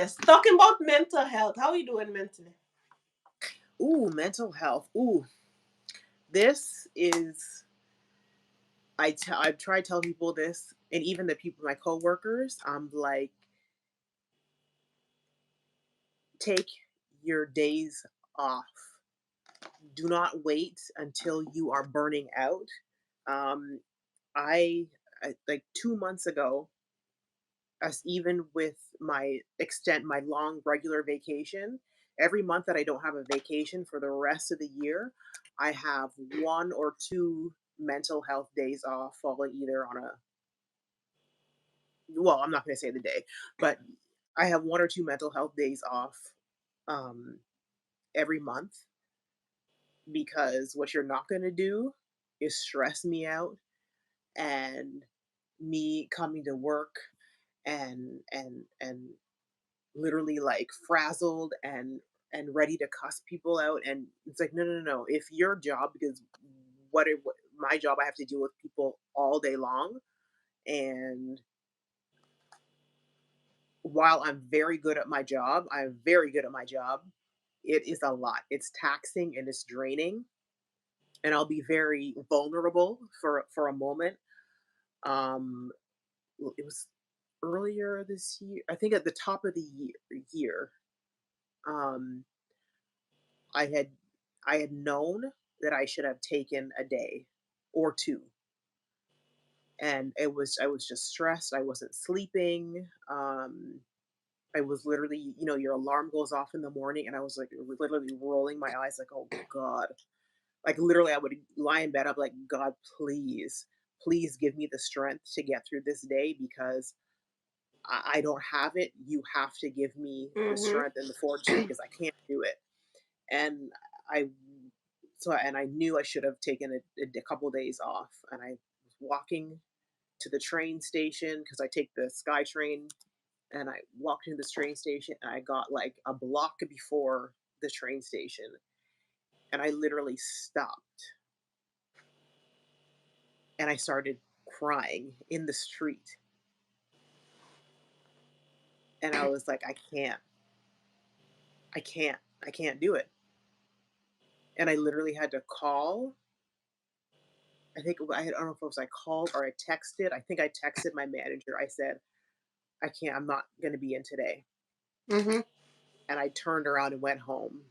Yes. Talking about mental health. How are you doing mentally? Ooh, mental health. Ooh, this is I try to tell people this, and even the people, my coworkers, I'm like, take your days off. Do not wait until you are burning out. Um, I like 2 months ago, as even with my long regular vacation, every month that I don't have a vacation for the rest of the year, I have one or two mental health days off falling either on a well, I'm not going to say the day, but I have one or two mental health days off um every month, because what you're not going to do is stress me out, and me coming to work and literally like frazzled and ready to cuss people out. And it's like, no, no, no, no. If your job, because what my job, I have to deal with people all day long, and while I'm very good at my job, it is a lot. It's taxing and it's draining, and I'll be very vulnerable for a moment. um it was earlier this year, I think, at the top of the year. um I had I had known that I should have taken a day or two, and I was just stressed. I wasn't sleeping. I was literally, your alarm goes off in the morning, and I was like literally rolling my eyes, like, oh God. Like literally, I would lie in bed up, like, God, please, please give me the strength to get through this day, because I don't have it. You have to give me the Mm-hmm. strength and the fortitude, because I can't do it. And I and I knew I should have taken a couple days off, and I was walking to the train station, because I take the Sky Train, and I walked into this train station, and I got like a block before the train station, and I literally stopped, and I started crying in the street, and I was like, I can't do it. And I literally had to call. I don't know if it was I called or I texted. I think I texted my manager. I said, I can't, I'm not going to be in today. Mm-hmm. And I turned around and went home.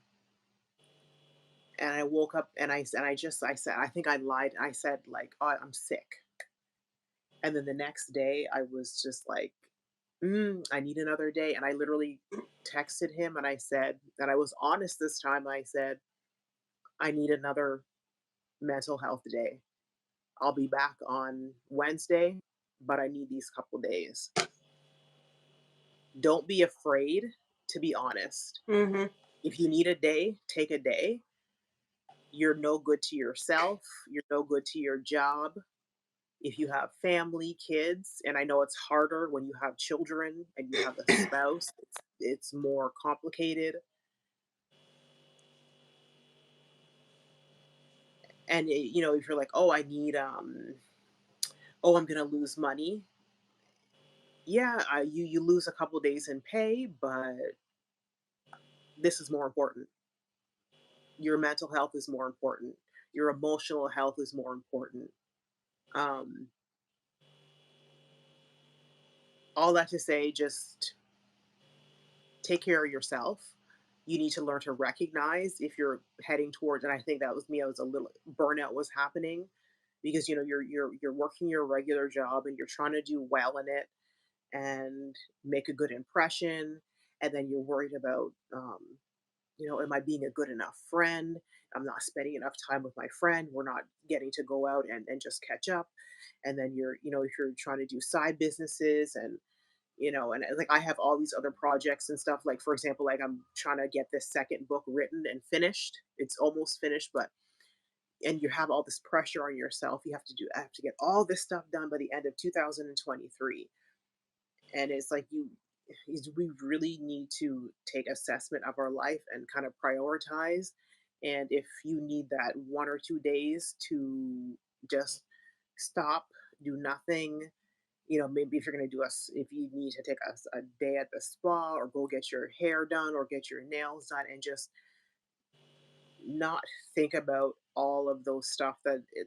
And I woke up, and I said, I think I lied. I said, like, oh, I'm sick. And then the next day I was just like, I need another day. And I literally texted him, and I said, and I was honest this time. I said, I need another mental health day. I'll be back on Wednesday, but I need these couple days. Don't be afraid to be honest. Mm-hmm. If you need a day, take a day. You're no good to yourself. You're no good to your job. If you have family, kids, and I know it's harder when you have children and you have a spouse, it's more complicated. And if you're like, oh, I need oh, I'm gonna lose money. Yeah, you lose a couple days in pay, but this is more important. Your mental health is more important. Your emotional health is more important. Um, all that to say, just take care of yourself. You need to learn to recognize if you're heading towards, and I think that was me. I was a little burnout was happening, because you're working your regular job, and you're trying to do well in it and make a good impression, and then you're worried about, am I being a good enough friend? I'm not spending enough time with my friend. We're not getting to go out and just catch up. And then if you're trying to do side businesses, and like I have all these other projects and stuff. Like, for example, like I'm trying to get this second book written and finished. It's almost finished, but and you have all this pressure on yourself. I have to get all this stuff done by the end of 2023. And it's like we really need to take assessment of our life and kind of prioritize. And if you need that 1 or 2 days to just stop, do nothing, Maybe if you're going to if you need to take a day at the spa or go get your hair done or get your nails done, and just not think about all of those stuff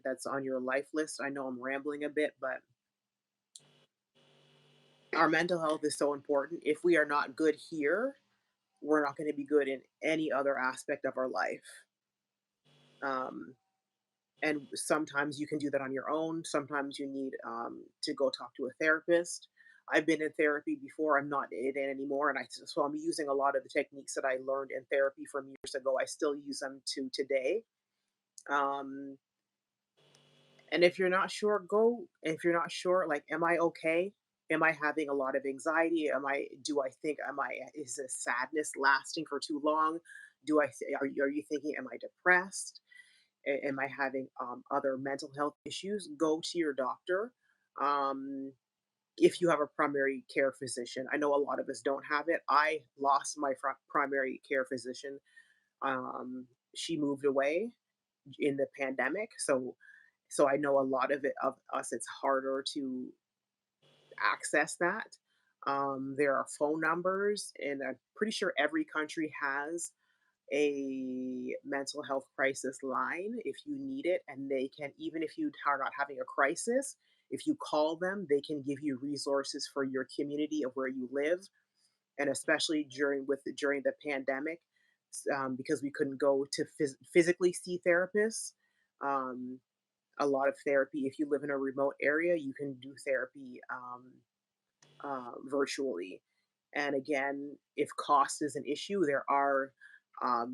that's on your life list. I know I'm rambling a bit, but our mental health is so important. If we are not good here, we're not going to be good in any other aspect of our life. Um, and sometimes you can do that on your own. Sometimes you need to go talk to a therapist. I've been in therapy before. I'm not in it anymore, and so I'm using a lot of the techniques that I learned in therapy from years ago. I still use them to today. Um, and if you're not sure, go. If you're not sure, like, am I okay? Am I having a lot of anxiety? Do I think, is this sadness lasting for too long? Are you thinking, am I depressed? Am I having other mental health issues? Go to your doctor. Um, if you have a primary care physician, I know a lot of us don't have it. I lost my primary care physician. She moved away in the pandemic, so I know a lot of us, it's harder to access that. There are phone numbers, and I'm pretty sure every country has a mental health crisis line if you need it. And they can, even if you are not having a crisis, if you call them, they can give you resources for your community of where you live. And especially during the pandemic, because we couldn't go to physically see therapists. Um, a lot of therapy, if you live in a remote area, you can do therapy virtually. And again, if cost is an issue, there are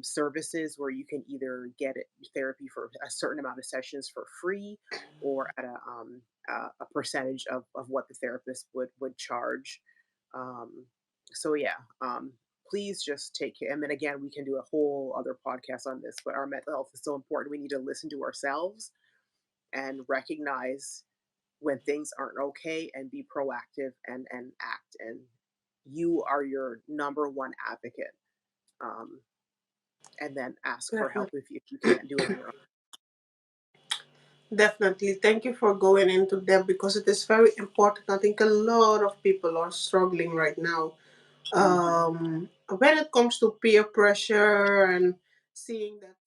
services where you can either get therapy for a certain amount of sessions for free, or at a percentage of what the therapist would charge. Um, so yeah, please just take care. And then again, we can do a whole other podcast on this, but our mental health is so important. We need to listen to ourselves and recognize when things aren't okay, and be proactive and act. And you are your number one advocate. Um, and then ask for help Definitely. if you can't do it on your own. Definitely. Thank you for going into that because it is very important. I think a lot of people are struggling right now. Hmm. When it comes to peer pressure and seeing that